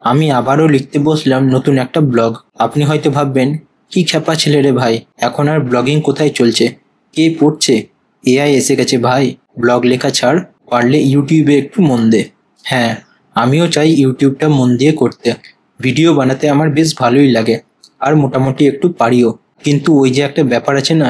আমি আবারও লিখতে বসলাম নতুন একটা ব্লগ। আপনি হয়তো ভাববেন, কি খ্যাপা ছেলে রে ভাই, এখন আর ব্লগিং কোথায় চলছে, কে পড়ছে, এআই এসে গেছে ভাই, ব্লগ লেখা ছাড়, পারলে ইউটিউবে একটু মন দে। হ্যাঁ, আমিও চাই ইউটিউবটা মন দিয়ে করতে। ভিডিও বানাতে আমার বেশ ভালোই লাগে, আর মোটামুটি একটু পারিও। কিন্তু ওই যে একটা ব্যাপার আছে না,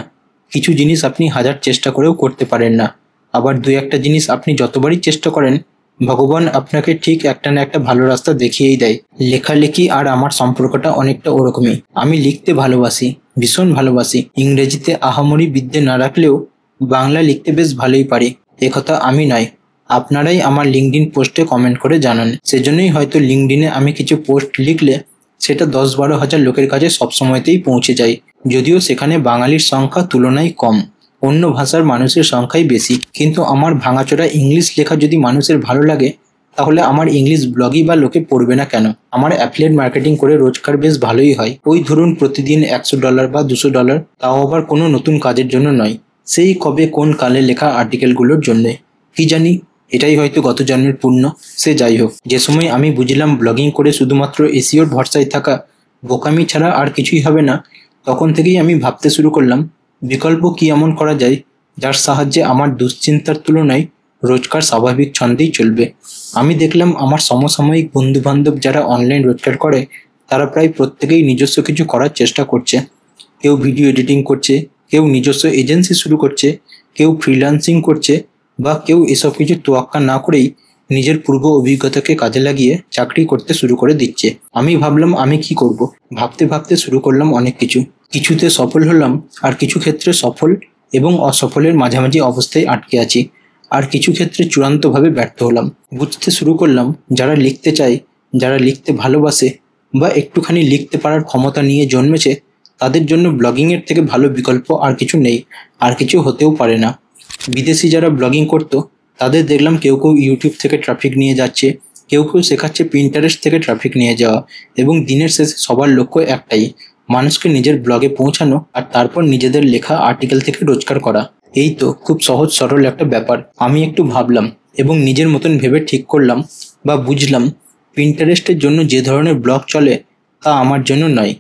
কিছু জিনিস আপনি হাজার চেষ্টা করেও করতে পারেন না, আবার দুই একটা জিনিস আপনি যতবারই চেষ্টা করেন ভগবান আপনাকে ঠিক একটা না একটা ভালো রাস্তা দেখিয়েই দেয়। লেখালেখি আর আমার সম্পর্কটা অনেকটা ওরকমই। আমি লিখতে ভালোবাসি, ভীষণ ভালোবাসি। ইংরেজিতে আহামরি বিদ্যে না রাখলেও বাংলা লিখতে বেশ ভালোই পারি। একথা আমি নয়, আপনারাই আমার লিঙ্কডিন পোস্টে কমেন্ট করে জানান। সেজন্যই হয়তো লিঙ্কডিনে আমি কিছু পোস্ট লিখলে সেটা 10-12 হাজার লোকের কাছে সবসময়তেই পৌঁছে যায়, যদিও সেখানে বাঙালির সংখ্যা তুলনায় কম, অন্য ভাষার মানুষের সংখ্যাই বেশি। কিন্তু আমার ভাঙাচোরা ইংলিশ লেখা যদি মানুষের ভালো লাগে, তাহলে আমার ইংলিশ ব্লগই বা লোকে পড়বে না কেন? আমার অ্যাফিলিয়েট মার্কেটিং করে রোজগার বেশ ভালোই হয়। ওই ধরুন প্রতিদিন $100 বা $200, তাও আবার কোনো নতুন কাজের জন্য নয়, সেই কবে কোন কালে লেখা আর্টিকেলগুলোর জন্যে। কি জানি, এটাই হয়তো গত জন্মের পুণ্য। সে যাই হোক, যে সময় আমি বুঝলাম ব্লগিং করে শুধুমাত্র এসইওর ভরসায় থাকা বোকামি ছাড়া আর কিছুই হবে না, তখন থেকেই আমি ভাবতে শুরু করলাম বিকল্প কি এমন করা যায় যার সাহায্যে আমার দুশ্চিন্তার তুলনায় রোজগার স্বাভাবিক ছন্দেই চলবে। আমি দেখলাম আমার সমসাময়িক বন্ধুবান্ধব যারা অনলাইন রোজগার করে, তারা প্রায় প্রত্যেকেই নিজস্ব কিছু করার চেষ্টা করছে। কেউ ভিডিও এডিটিং করছে, কেউ নিজস্ব এজেন্সি শুরু করছে, কেউ ফ্রিল্যান্সিং করছে, বা কেউ এসব কিছু তোয়াক্কা না করেই নিজের পূর্ব অভিজ্ঞতাকে কাজে লাগিয়ে চাকরি করতে শুরু করে দিচ্ছে। আমি ভাবলাম আমি কি করব। ভাবতে ভাবতে শুরু করলাম অনেক কিছু। কিছুতে সফল হলাম, আর কিছু ক্ষেত্রে সফল এবং অসফলের মাঝামাঝি অবস্থায় আটকে আছি, আর কিছু ক্ষেত্রে চূড়ান্তভাবে ব্যর্থ হলাম। বুঝতে শুরু করলাম যারা লিখতে চায়, যারা লিখতে ভালোবাসে, বা একটুখানি লিখতে পারার ক্ষমতা নিয়ে জন্মেছে, তাদের জন্য ব্লগিংয়ের থেকে ভালো বিকল্প আর কিছু নেই, আর কিছু হতেও পারে না। বিদেশি যারা ব্লগিং করতো, তাদের দেখলাম কেউ কেউ ইউটিউব থেকে ট্রাফিক নিয়ে যাচ্ছে, কেউ কেউ শেখাচ্ছে পিন্টারেস্ট থেকে ট্রাফিক নিয়ে যাওয়া, এবং দিনের শেষে সবার লক্ষ্য একটাই, মানুষকে নিজের ব্লগে পৌঁছানো আর তারপর নিজেদের লেখা আর্টিকেল থেকে রোজগার করা। এই তো খুব সহজ সরল একটা ব্যাপার। আমি একটু ভাবলাম এবং নিজের মতন ভেবে ঠিক করলাম বা বুঝলাম, পিন্টারেস্টের জন্য যে ধরনের ব্লগ চলে তা আমার জন্য নয়।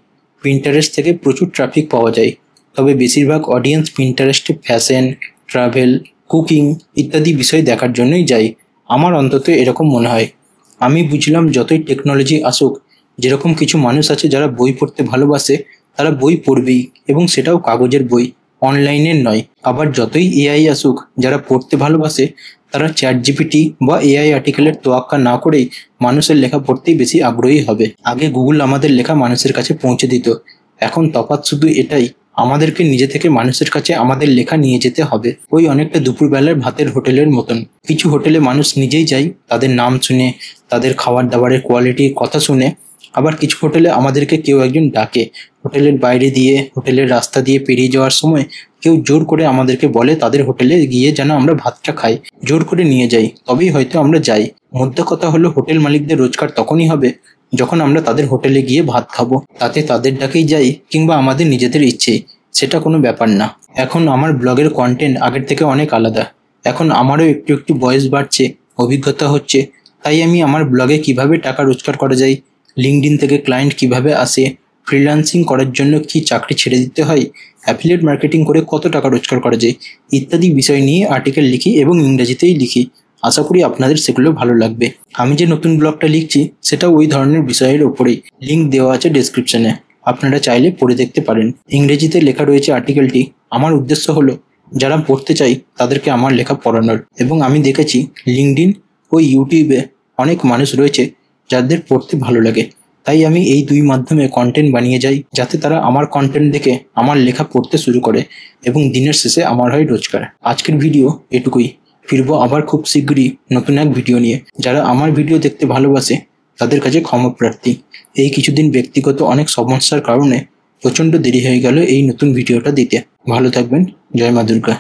পিন্টারেস্ট থেকে প্রচুর ট্রাফিক পাওয়া যায়, তবে বেশিরভাগ অডিয়েন্স পিন্টারেস্টে ফ্যাশন, ট্রাভেল, কুকিং ইত্যাদি বিষয় দেখার জন্যই যাই। আমার অন্তত এরকম মনে হয়। আমি বুঝলাম যতই টেকনোলজি আসুক, যেরকম কিছু মানুষ আছে যারা বই পড়তে ভালোবাসে, তারা বই পড়বেই, এবং সেটাও কাগজের বই, অনলাইনের নয়। আবার যতই এআই আসুক, যারা পড়তে ভালোবাসে তারা চ্যাটজিপিটি বা এআই আর্টিকেলের তোয়াক্কা না করেই মানুষের লেখা পড়তেই বেশি আগ্রহী হবে। আগে গুগল আমাদের লেখা মানুষের কাছে পৌঁছে দিত, এখন তফাৎ শুধু এটাই, আমাদেরকে নিজে থেকে মানুষের কাছে আমাদের লেখা নিয়ে যেতে হবে। ওই অনেকটা দুপুরবেলার ভাতের হোটেলের মতন। কিছু হোটেলে মানুষ নিজেই যায় তাদের নাম শুনে, তাদের খাবার দাবারের কোয়ালিটির কথা শুনে। আবার কিছু হোটেলে আমাদেরকে কেউ একজন ডাকে, হোটেলের বাইরে দিয়ে, হোটেলের রাস্তা দিয়ে পেরিয়ে যাওয়ার সময় কেউ জোর করে আমাদেরকে বলে তাদের হোটেলে গিয়ে যেন আমরা ভাতটা খাই, জোর করে নিয়ে যাই, তবেই হয়তো আমরা যাই। মধ্যে কথা হলো, হোটেল মালিকদের রোজগার তখনই হবে যখন আমরা তাদের হোটেলে গিয়ে ভাত খাবো, তাতে তাদের ডাকেই যাই কিংবা আমাদের নিজেদের ইচ্ছে, সেটা কোনো ব্যাপার না। এখন আমার ব্লগের কন্টেন্ট আগের থেকে অনেক আলাদা। এখন আমারও একটু একটু বয়স বাড়ছে, অভিজ্ঞতা হচ্ছে, তাই আমি আমার ব্লগে কিভাবে টাকা রোজগার করা যায়, লিঙ্কডিন থেকে ক্লায়েন্ট কিভাবে আসে, ফ্রিল্যান্সিং করার জন্য কি চাকরি ছেড়ে দিতে হয়, অ্যাফিলিয়েট মার্কেটিং করে কত টাকা রোজগার করা যায় ইত্যাদি বিষয় নিয়ে আর্টিকেল লিখি এবং ইংরেজিতেই লিখি। আশা করি আপনাদের সেগুলো ভালো লাগবে। আমি যে নতুন ব্লগটা লিখছি সেটা ওই ধরনের বিষয়ের ওপরেই। লিঙ্ক দেওয়া আছে ডেসক্রিপশনে, আপনারা চাইলে পড়ে দেখতে পারেন। ইংরেজিতে লেখা রয়েছে আর্টিকেলটি। আমার উদ্দেশ্য হলো যারা পড়তে চাই তাদেরকে আমার লেখা পড়ানোর, এবং আমি দেখেছি লিঙ্কডিন ও ইউটিউবে অনেক মানুষ রয়েছে যাদের পড়তে ভালো লাগে, তাই আমি এই দুই মাধ্যমে কন্টেন্ট বানিয়ে যাই যাতে তারা আমার কন্টেন্ট দেখে আমার লেখা পড়তে শুরু করে, এবং দিনের শেষে আমার হয় রোজগার। আজকের ভিডিও এটুকুই। ফিরবো আবার খুব শীঘ্রই নতুন এক ভিডিও নিয়ে। যারা আমার ভিডিও দেখতে ভালোবাসে তাদের কাছে ক্ষমা প্রার্থী। এই কিছুদিন ব্যক্তিগত অনেক সমস্যার কারণে প্রচণ্ড দেরি হয়ে গেল এই নতুন ভিডিওটা দিতে। ভালো থাকবেন। জয় মা দুর্গা।